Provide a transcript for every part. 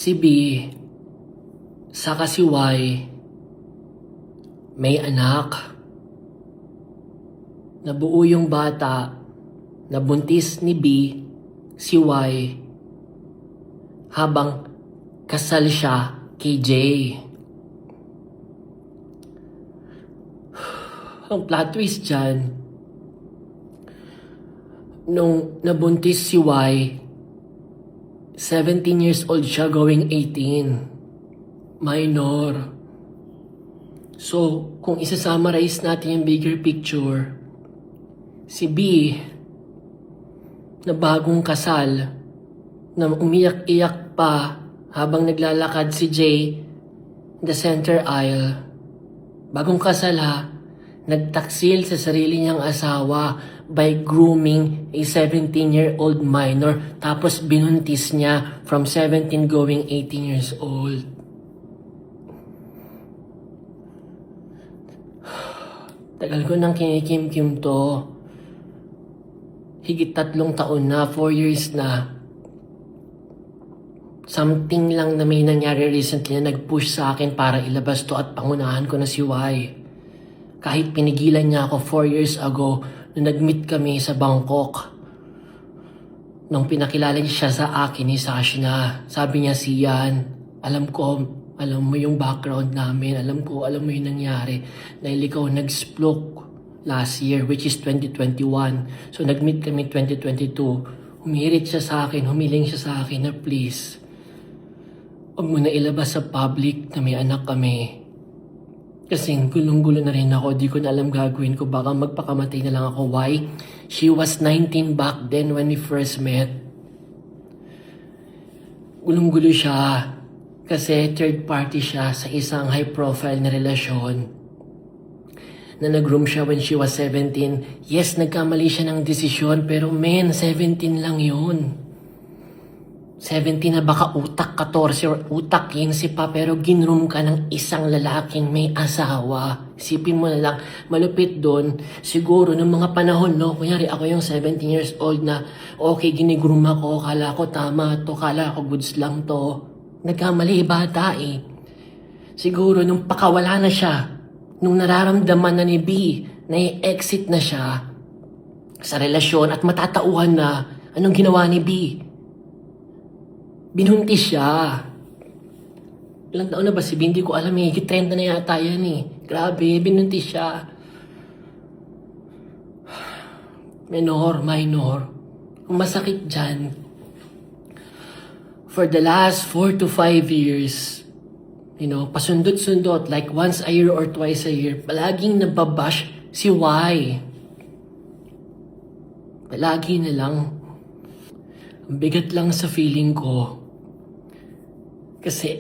Si B, saka si Y, may anak. Nabuo yung bata, nabuntis ni B, si Y, habang kasal siya kay J. Ang plot twist dyan, nung nabuntis si Y, 17 years old siya going 18. Minor. So, kung isa-summarize natin yung bigger picture, si B, na bagong kasal, na umiyak-iyak pa habang naglalakad si J the center aisle. Bagong kasal ha, nagtaksil sa sarili niyang asawa by grooming a 17-year-old minor, tapos binuntis niya from 17 going 18 years old. Tagal ko nang kinikim-kim to. Higit 3 taon na, 4 years na. Something lang na may nangyari recently na nag-push sa akin para ilabas to at pangunahan ko na si Y. Kahit pinigilan niya ako 4 years ago nung nag-meet kami sa Bangkok. Nung pinakilala niya siya sa akin ni Sashna, sabi niya, Sian, alam mo yung background namin, alam mo yung nangyari. Dahil ikaw nag-sploke last year, which is 2021. So nag-meet kami 2022. Humirit siya sa akin, humiling siya sa akin na please, huwag mo na ilabas sa public na may anak kami. Kasi gulong-gulo na rin ako, di ko na alam gagawin ko, baka magpakamatay na lang ako. Why? She was 19 back then when we first met. Gulong-gulo siya kasi third party siya sa isang high profile na relasyon na nag-groom siya when she was 17. Yes, nagkamali siya ng desisyon, pero 17 lang yun. 17 na baka utak 14 or utak 15 pa, pero ginroom ka ng isang lalaking may asawa. Isipin mo na lang, malupit doon, siguro ng mga panahon, no? Kunyari ako yung 17 years old na, okay, ginigroom ako, kala ko tama to, kala ko goods lang to. Nagkamali, bata eh. Siguro nung pakawala na siya, nung nararamdaman na ni B, na i-exit na siya sa relasyon at matatauhan na, anong ginawa ni B? Binuntis siya. Ilang taon na ba si B? Hindi ko alam eh. 30 na yata yan eh. Grabe, binuntis siya. Minor. Ang masakit dyan, for the last 4 to 5 years, pasundot-sundot, like once a year or twice a year, palaging nababash si Y. Palagi na lang. Ang bigat lang sa feeling ko. Kasi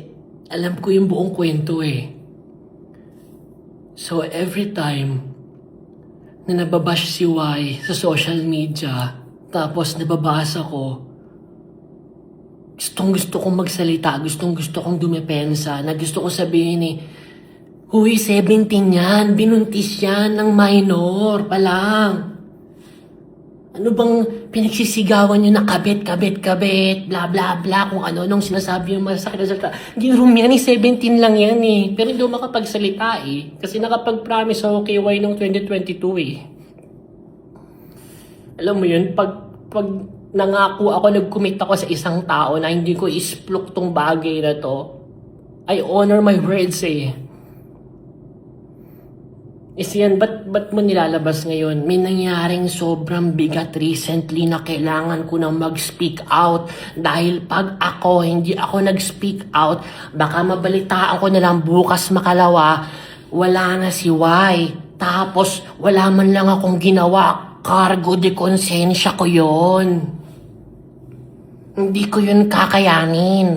alam ko yung buong kwento eh. So every time na nababash si Y sa social media, tapos nababasa ko, gustong-gusto kong magsalita, gustong-gusto kong dumepensa, na gusto ko sabihin eh, huy, 17 yan, binuntis yan ng minor pa lang. Ano bang pinagsisigawan nyo na kabit, bla bla bla, kung ano nung sinasabi yung masakit na salita. Ginroom yan eh, 17 lang yan eh. Pero hindi ako makapagsalita eh. Kasi nakapag-promise ako kay Y noong 2022 eh. Alam mo yun, pag nangako ako, nag-commit ako sa isang tao na hindi ko isplok tong bagay na to, I honor my words eh. Yan, ba't mo nilalabas ngayon? May nangyaring sobrang bigat recently na kailangan ko nang mag-speak out. Dahil pag hindi ako nag-speak out, baka mabalitaan ko na lang bukas makalawa, wala na si Y. Tapos, wala man lang akong ginawa. Cargo de konsensya ko yon. Hindi ko yun kakayanin.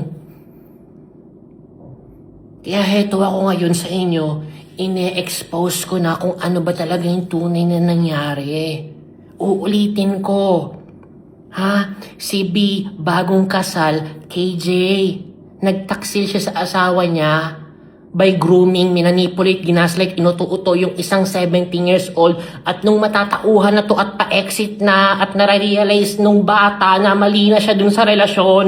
Kaya heto ako ngayon sa inyo, ine-expose ko na kung ano ba talaga yung tunay na nangyari. Uulitin ko. Si B, bagong kasal, KJ. Nagtaksil siya sa asawa niya by grooming, minanipulate, ginaslight, inuto-uto yung isang 17 years old. At nung matatauhan na to at pa-exit na at nare-realize nung bata na mali na siya dun sa relasyon,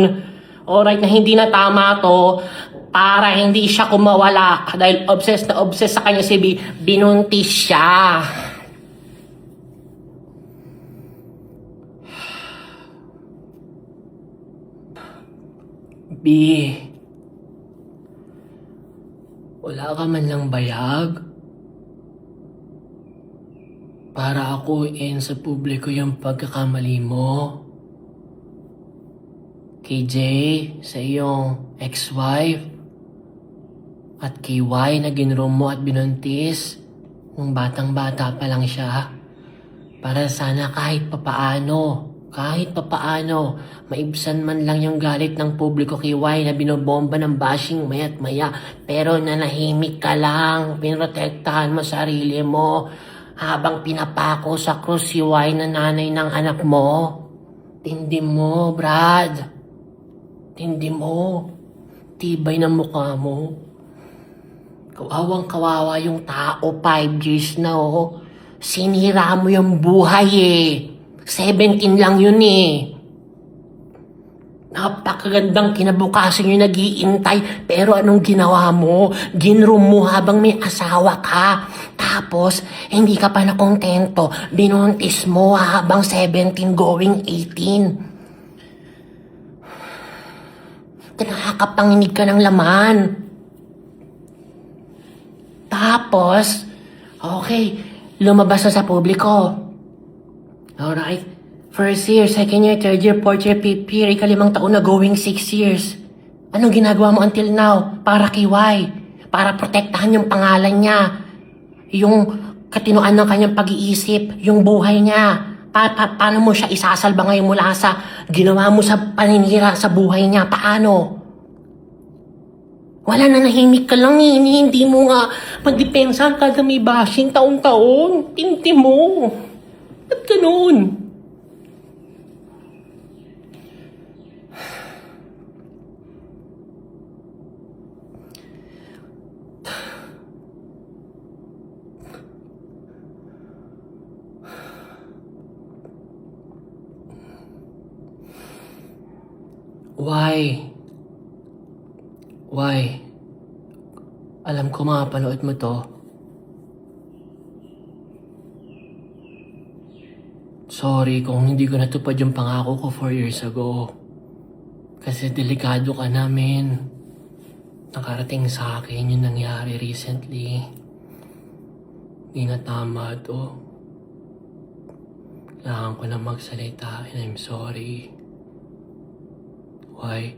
Alright, na hindi na tama to para hindi siya kumawala dahil obsessed na obsessed sa kanya si B. Binuntis siya. B, wala ka man lang bayag para akuin sa publiko yung pagkakamali mo. Kay Jay, sa iyong ex-wife, at kay Y na ginroom mo at binuntis nung batang-bata pa lang siya. Para sana kahit papaano, maibsan man lang yung galit ng publiko kay Y na binobomba ng bashing maya't maya. Pero nanahimik ka lang, pinoprotektahan mo sarili mo habang pinapako sa krus si Y na nanay ng anak mo. Tindi mo, Brad. Tindi mo. Tibay ng mukha mo. Kawawang-kawawa yung tao, 5 years na oh. Sinira mo yung buhay eh. 17 lang yun eh. Napakagandang kinabukasan yung nag-iintay. Pero anong ginawa mo? Ginroom mo habang may asawa ka. Tapos, hindi ka pa nakontento. Binuntis mo habang 17 going 18. Nakakapanginig ka ng laman. Tapos, okay, lumabas na sa publiko. Alright, first year, second year, third year, fourth year, fifth year, ikalimang taon na going 6 years. Anong ginagawa mo until now? Para kay Y. Para protektahan yung pangalan niya. Yung katinoan ng kanyang pag-iisip, yung buhay niya. Paano mo siya isasalba ngayon mula sa ginawa mo sa paninira sa buhay niya? Paano? Wala na, nahimik ka lang eh. Hindi mo nga magdepensa kada may bashing taon-taon. Tinti mo. Ba't ganun? Why? Alam ko mapanood mo to. Sorry kung hindi ko natupad yung pangako ko 4 years ago. Kasi delikado ka namin. Nakarating sa akin yung nangyari recently. Hindi na tama to. Kailangan ko na magsalita and I'm sorry. Why?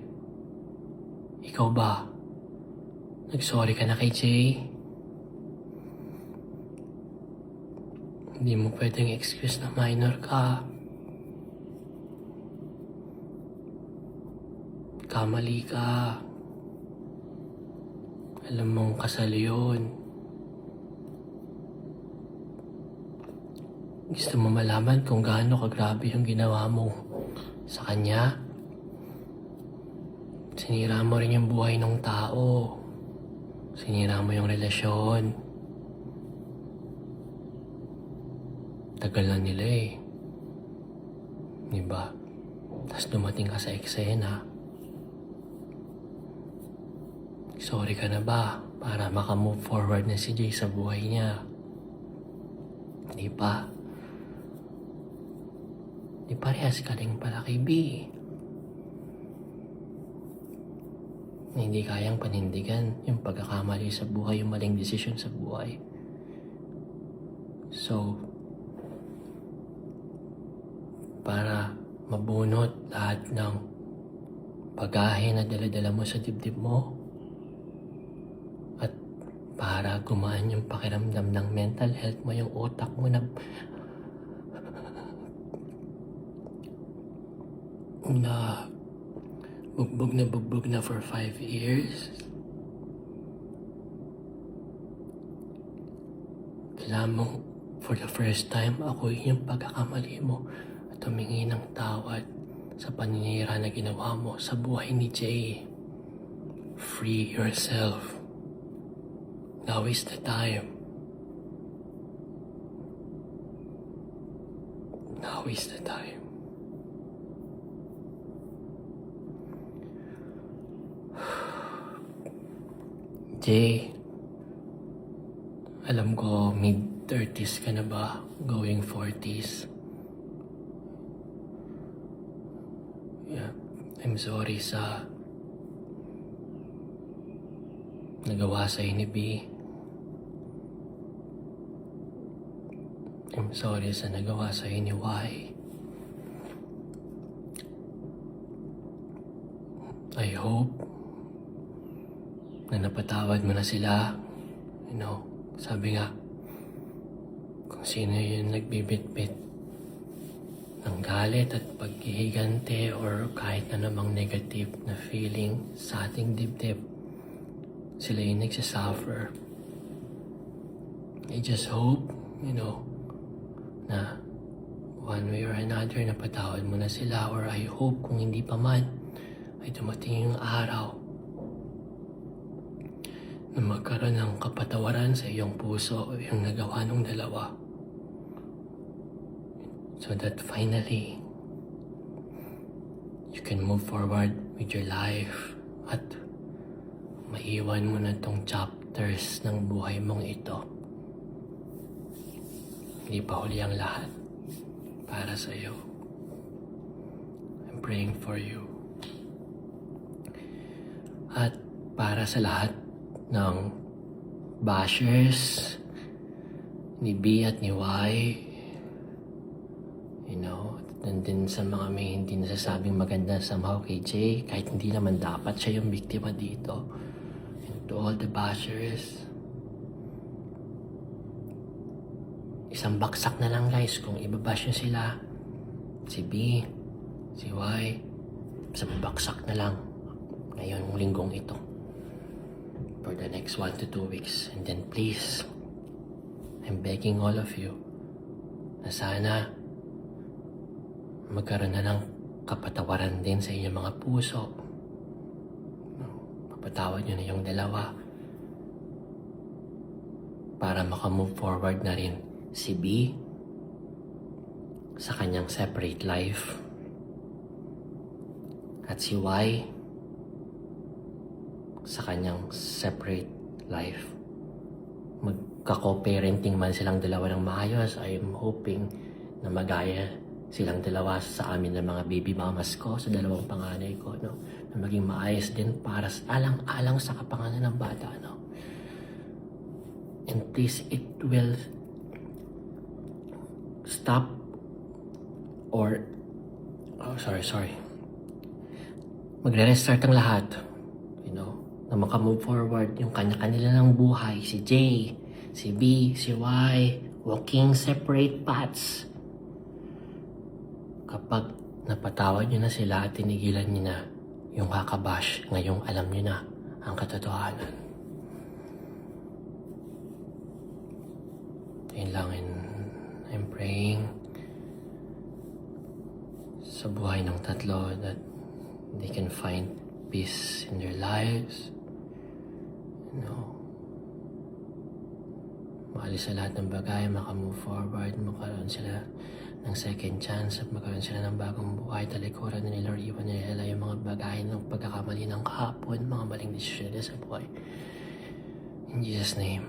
Ikaw ba? Nag-sorry ka na kay Jay? Hindi mo pwedeng excuse na minor ka. Kamali ka. Alam mong kasal yun. Gusto mo malaman kung gaano kagrabe yung ginawa mo sa kanya? Sinira mo rin yung buhay ng tao. Sinira mo yung relasyon. Tagal na nila eh. Diba? Tapos dumating ka sa eksena. Sorry ka na ba? Para makamove forward na si Jay sa buhay niya. Di ba? Di parehas ka rin pala kay B. Na hindi kayang panindigan yung pagkakamali sa buhay, yung maling desisyon sa buhay. So, para mabunot lahat ng pagahe na dala-dala mo sa dibdib mo at para gumaan yung pakiramdam ng mental health mo, yung utak mo na bugbog na for 5 years. Kailangan mo for the first time ako yung pagkakamali mo at humingi ng tawad sa paninira na ginawa mo sa buhay ni Jay. Free yourself. Now is the time. Now is the time. Jay, alam ko mid-30s ka na ba? Going 40s. Yeah, I'm sorry sa nagawa sa'yo ni B. I'm sorry sa nagawa sa'yo ni Y. I hope na napatawad mo na sila. You know, sabi nga, kung sino yung nagbibitbit ng galit at paghihigante or kahit na namang negative na feeling sa ating dibdib, sila yung nagsasuffer. I just hope, you know, na one way or another napatawad mo na sila, or I hope kung hindi pa man ay dumating yung araw na magkaroon ng kapatawaran sa iyong puso yung nagawa ng dalawa. So that finally, you can move forward with your life at maiwan mo na tong chapters ng buhay mong ito. Hindi pa huli ang lahat para sa iyo. I'm praying for you. At para sa lahat ng bashers ni B at ni Y, you know, nandun sa mga may hindi nasasabing maganda somehow kay Jay, kahit hindi naman dapat siya yung biktima dito. And to all the bashers, isang baksak na lang guys kung ibabash nyo sila. Si B, si Y, isang baksak na lang ngayong linggong ito for the next 1 to 2 weeks. And then please, I'm begging all of you na sana magkaroon na ng kapatawaran din sa inyong mga puso. Papatawad nyo na yung dalawa para makamove forward na rin si B sa kanyang separate life at si Y sa kanyang separate life. Magka-co-parenting man silang dalawa ng maayos, I am hoping na magaya silang dalawa sa amin ng mga baby mamas ko, sa dalawang panganay ko, no? Na maging maayos din para alang-alang sa kapangalan ng bata, no? And please, it will stop or sorry. Magre-restart ang lahat, you know, na makamove forward yung kanya-kanila ng buhay. Si J, si B, si Y, walking separate paths. Kapag napatawad nyo na sila at tinigilan nyo na yung kakabash, ngayong alam nyo na ang katotohanan. Yun lang, and I'm praying sa buhay ng tatlo that they can find peace in their lives. You know, maalis sa lahat ng bagay, makamove forward, magkaroon sila ng second chance at magkaroon sila ng bagong buhay. Talikuran na nila or iwan nila yung mga bagay ng pagkakamali ng kahapon, mga maling desisyon nila sa buhay. In Jesus' name.